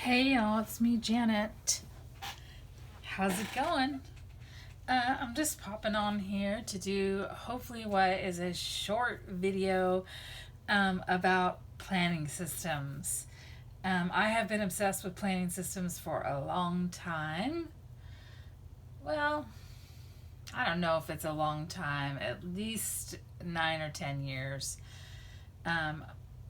Hey y'all, it's me, Janet. How's it going? I'm just popping on here to do hopefully what is a short video about planning systems. I have been obsessed with planning systems for a long time. Well, I don't know if it's a long time, at least 9 or 10 years. Um,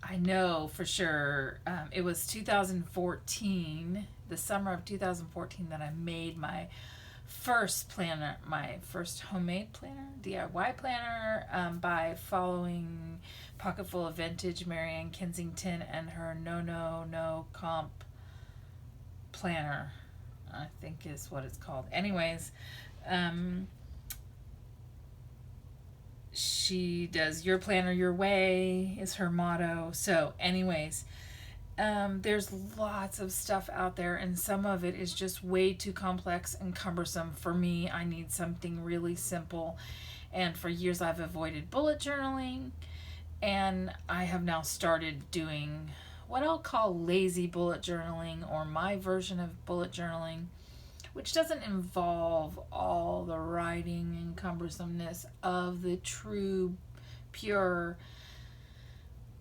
I know for sure it was 2014, the summer of 2014, that I made my first planner, my first homemade planner, DIY planner, by following Pocketful of Vintage, Marianne Kensington, and her No Comp planner, I think is what it's called. Anyways, she does your planner your way is her motto. So anyways, there's lots of stuff out there, and some of it is just way too complex and cumbersome for me. I need something really simple, and for years I've avoided bullet journaling, and I have now started doing what I'll call lazy bullet journaling, or my version of bullet journaling, which doesn't involve all the writing and cumbersomeness of the true, pure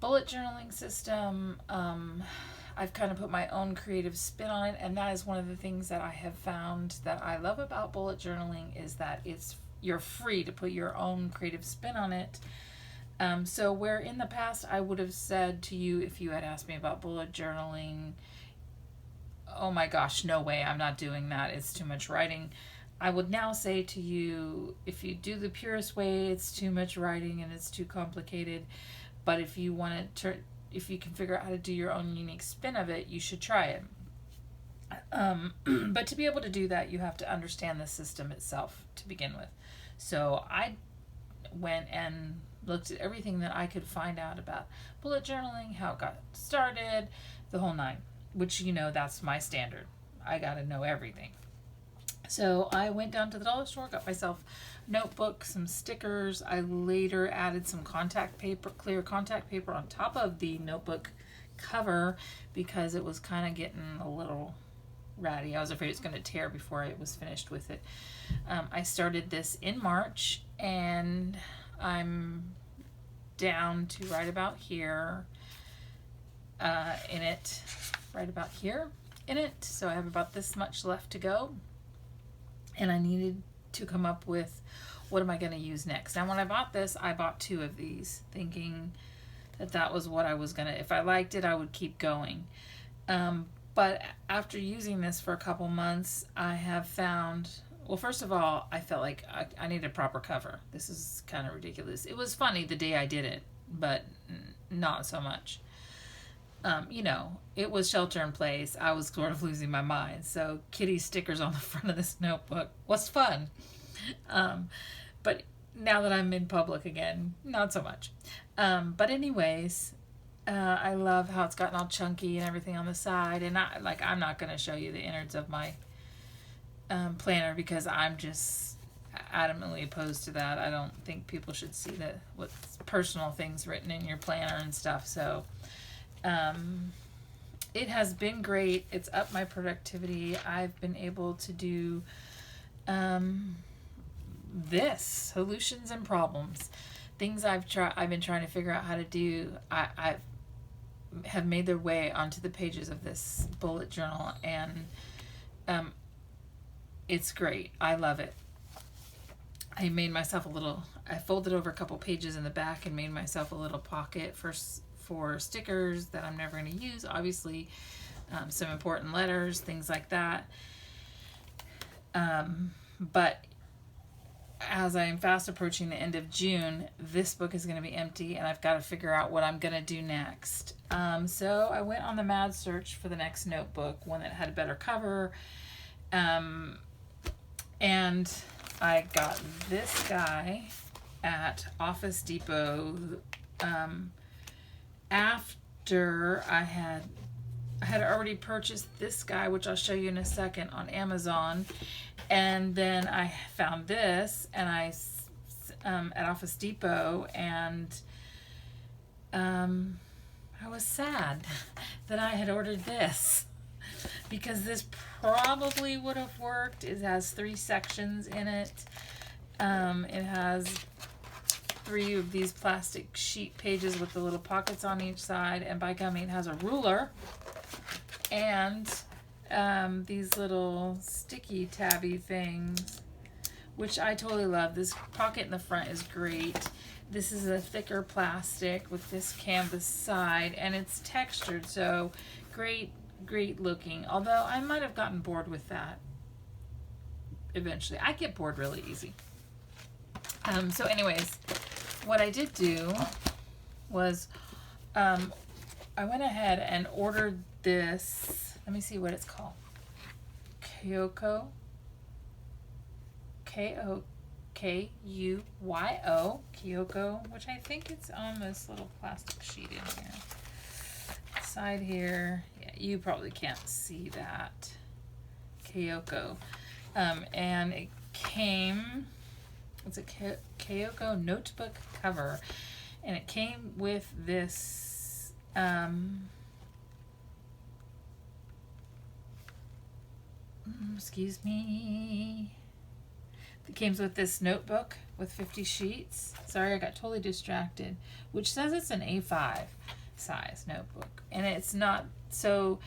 bullet journaling system. I've kind of put my own creative spin on it, and that is one of the things that I have found that I love about bullet journaling, is that you're free to put your own creative spin on it. So where in the past I would have said to you, if you had asked me about bullet journaling, oh my gosh, no way, I'm not doing that, it's too much writing, I would now say to you, if you do the purest way, it's too much writing and it's too complicated. But if you want to, if you can figure out how to do your own unique spin of it, you should try it. But to be able to do that, you have to understand the system itself to begin with. So I went and looked at everything that I could find out about bullet journaling, how it got started, the whole nine, which, that's my standard. I got to know everything. So I went down to the dollar store, got myself a notebook, some stickers. I later added some contact paper, clear contact paper, on top of the notebook cover, because it was kind of getting a little ratty. I was afraid it was going to tear before I was finished with it. I started this in March, and I'm down to right about here in it. Right about here in it. So I have about this much left to go. And I needed to come up with, what am I going to use next? Now, when I bought this, I bought 2 of these, thinking that that was what I was going to, if I liked it, I would keep going. But after using this for a couple months, I have found, well, first of all, I felt like I need a proper cover. This is kind of ridiculous. It was funny the day I did it, but not so much. It was shelter in place. I was sort of losing my mind. So kitty stickers on the front of this notebook was fun. But now that I'm in public again, not so much. But anyways, I love how it's gotten all chunky and everything on the side. And I'm not going to show you the innards of my planner, because I'm just adamantly opposed to that. I don't think people should see what's personal things written in your planner and stuff. So it has been great. It's up my productivity. I've been able to do this, solutions and problems, things I've been trying to figure out how to do. I have made their way onto the pages of this bullet journal, and it's great. I love it. I made myself I folded over a couple pages in the back and made myself a little pocket for stickers that I'm never going to use, obviously, some important letters, things like that. But as I am fast approaching the end of June, this book is going to be empty, and I've got to figure out what I'm going to do next. So I went on the mad search for the next notebook, one that had a better cover, and I got this guy at Office Depot. After I had already purchased this guy, which I'll show you in a second, on Amazon, and then I found this, and at Office Depot, and I was sad that I had ordered this. because this probably would have worked. It has 3 sections in it. It has 3 of these plastic sheet pages with the little pockets on each side, and by gummy, it has a ruler and these little sticky tabby things, which I totally love. This pocket in the front is great. This is a thicker plastic with this canvas side, and it's textured, so great looking. Although I might have gotten bored with that eventually. I get bored really easy. So anyways, what I did do was I went ahead and ordered this. Let me see what it's called. Kokuyo. K-O-K-U-Y-O. Kyoko, which I think it's on this little plastic sheet in here. Side here. Yeah, you probably can't see that. Kyoko. And it came, it's a Kyoko notebook cover. And it came with this excuse me. It came with this notebook with 50 sheets. Sorry, I got totally distracted. Which says it's an A5 size notebook. And it's not, so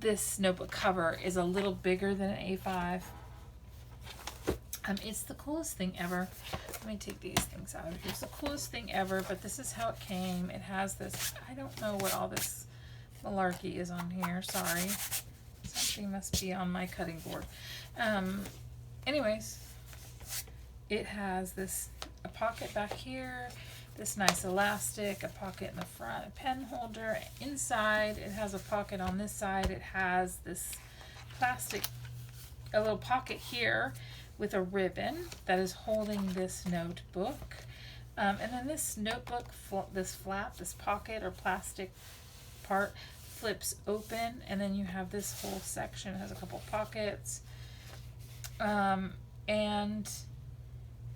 this notebook cover is a little bigger than an A5. It's the coolest thing ever. Let me take these things out. It's the coolest thing ever, but this is how it came. It has this, I don't know what all this malarkey is on here. Sorry. Something must be on my cutting board. Anyways, it has this, a pocket back here, this nice elastic, a pocket in the front, a pen holder. Inside, it has a pocket on this side. It has this plastic, a little pocket here with a ribbon that is holding this notebook. And then this notebook, this flap, this pocket or plastic part flips open, and then you have this whole section. It has a couple pockets. And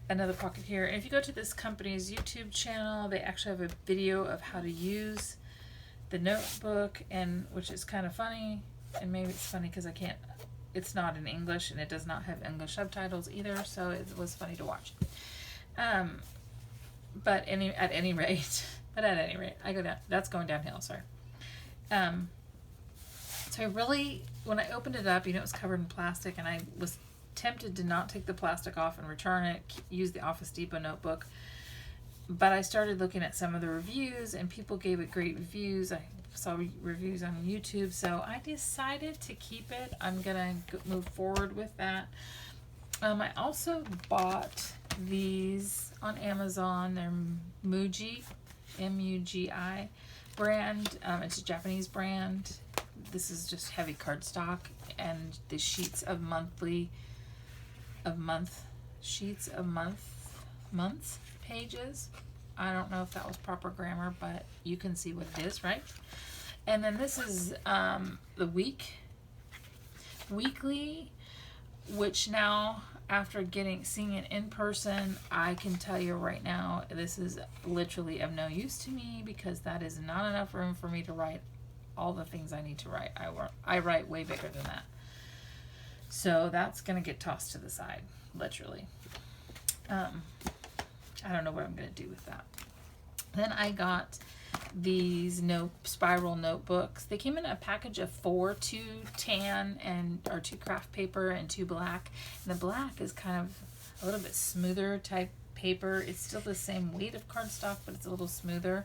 another pocket here. And if you go to this company's YouTube channel, they actually have a video of how to use the notebook, and which is kind of funny. And maybe it's funny because it's not in English, and it does not have English subtitles either, so it was funny to watch. But at any rate, I go down. That's going downhill. Sorry. So I really, when I opened it up, it was covered in plastic, and I was tempted to not take the plastic off and return it, use the Office Depot notebook. But I started looking at some of the reviews, and people gave it great reviews. I saw reviews on YouTube, so I decided to keep it. I'm gonna move forward with that. I also bought these on Amazon. They're Muji, M-U-G-I brand. It's a Japanese brand. This is just heavy cardstock, and the sheets of months pages. I don't know if that was proper grammar, but you can see what it is, right? And then this is the weekly, which now after seeing it in person, I can tell you right now, this is literally of no use to me, because that is not enough room for me to write all the things I need to write. I write way bigger than that. So that's going to get tossed to the side, literally. I don't know what I'm going to do with that. Then I got these spiral notebooks. They came in a package of 4, 2 tan or 2 craft paper and 2 black. And the black is kind of a little bit smoother type paper. It's still the same weight of cardstock, but it's a little smoother.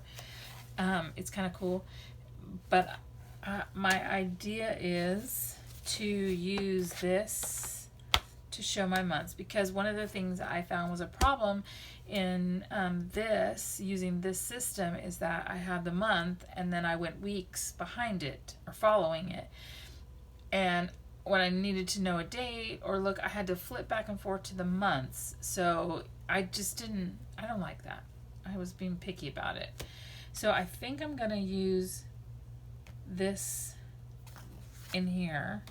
It's kind of cool. But my idea is to use this to show my months, because one of the things I found was a problem in using this system is that I had the month and then I went weeks behind it or following it, and when I needed to know a date or look, I had to flip back and forth to the months. So I don't like that. I was being picky about it. So I think I'm gonna use this in here.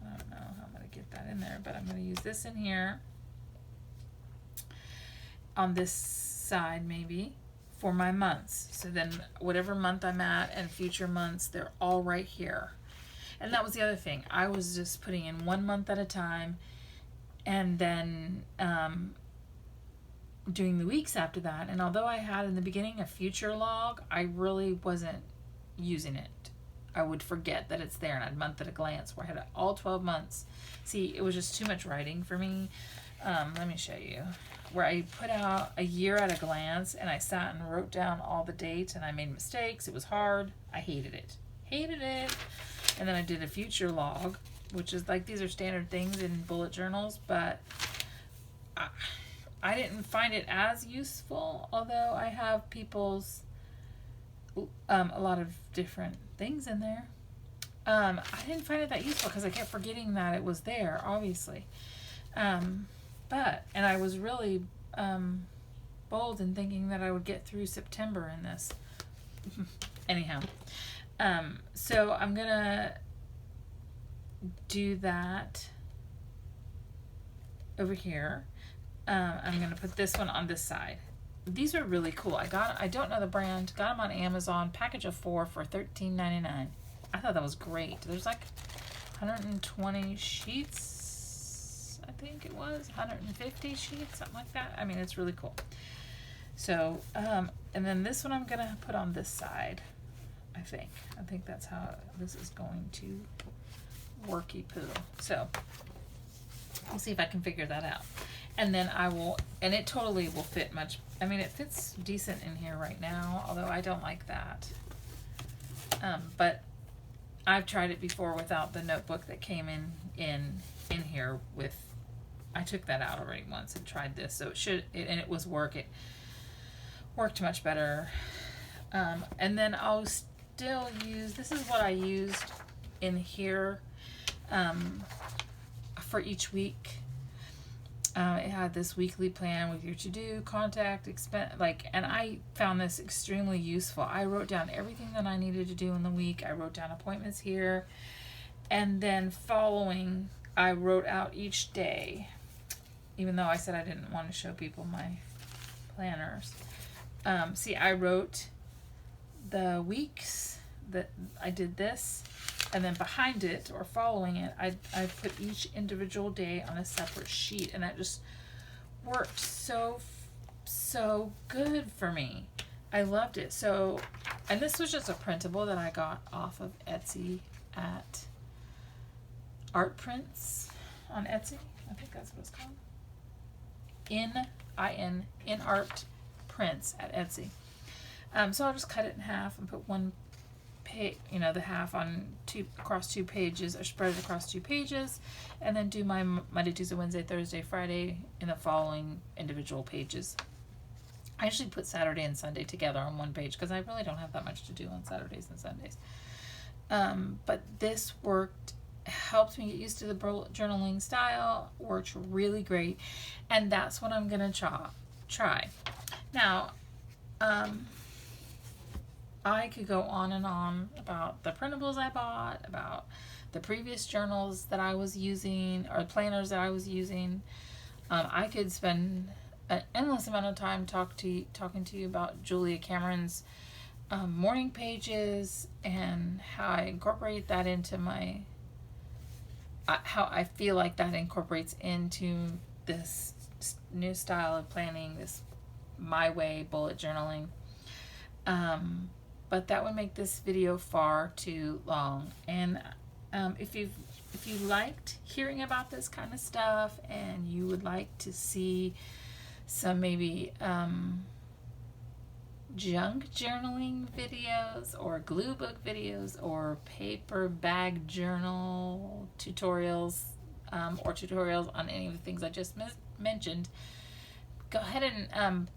I don't know how I'm gonna get that in there, but I'm gonna use this in here on this side maybe for my months. So then whatever month I'm at and future months, they're all right here. And that was the other thing. I was just putting in 1 month at a time, and then doing the weeks after that. And although I had in the beginning a future log, I really wasn't using it. I would forget that it's there, and I'd month at a glance where I had all 12 months. See, it was just too much writing for me. Let me show you. Where I put out a year at a glance, and I sat and wrote down all the dates, and I made mistakes. It was hard. I hated it. Hated it. And then I did a future log, which is like, these are standard things in bullet journals, but I didn't find it as useful, although I have people's a lot of different things in there. I didn't find it that useful because I kept forgetting that it was there, obviously. And I was really bold in thinking that I would get through September in this. Anyhow, so I'm gonna do that over here. I'm gonna put this one on this side. These are really cool. I don't know the brand. Got them on Amazon. Package of 4 for $13.99. I thought that was great. There's like 120 sheets. I think it was 150 sheets, something like that. I mean, it's really cool. So, and then this one I'm gonna put on this side. I think that's how this is going to worky poo. So I'll see if I can figure that out. And then I will, and it totally will fit much. I mean, it fits decent in here right now, although I don't like that. But I've tried it before without the notebook that came in here with, I took that out already once and tried this, so and it was it worked much better. And then I'll still use, this is what I used in here for each week. It had this weekly plan with your to-do, contact, expense, and I found this extremely useful. I wrote down everything that I needed to do in the week. I wrote down appointments here, and then following, I wrote out each day, even though I said I didn't want to show people my planners. See, I wrote the weeks that I did this, and then behind it, or following it, I put each individual day on a separate sheet, and that just worked so good for me. I loved it. So, and this was just a printable that I got off of Etsy at InArtPrints on Etsy. I think that's what it's called. InArtPrints at Etsy. So I'll just cut it in half and put one page, the half on across 2 pages, or spread it across 2 pages, and then do my Monday, Tuesday, Wednesday, Thursday, Friday in the following individual pages. I usually put Saturday and Sunday together on one page because I really don't have that much to do on Saturdays and Sundays. But this helped me get used to the journaling style, works really great, and that's what I'm gonna try. Now, I could go on and on about the printables I bought, about the previous journals that I was using, or planners that I was using. I could spend an endless amount of time talking to you about Julia Cameron's morning pages, and how I incorporate that into my, how I feel like that incorporates into this new style of planning, this my way bullet journaling. But that would make this video far too long. And if you liked hearing about this kind of stuff, and you would like to see some maybe junk journaling videos, or glue book videos, or paper bag journal tutorials, or tutorials on any of the things I just mentioned, go ahead and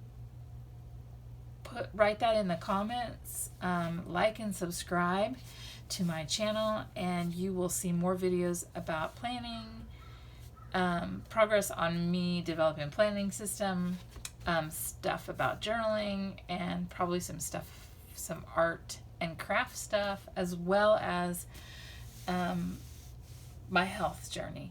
write that in the comments. Like and subscribe to my channel, and you will see more videos about planning, progress on me developing a planning system, stuff about journaling, and probably some art and craft stuff, as well as my health journey.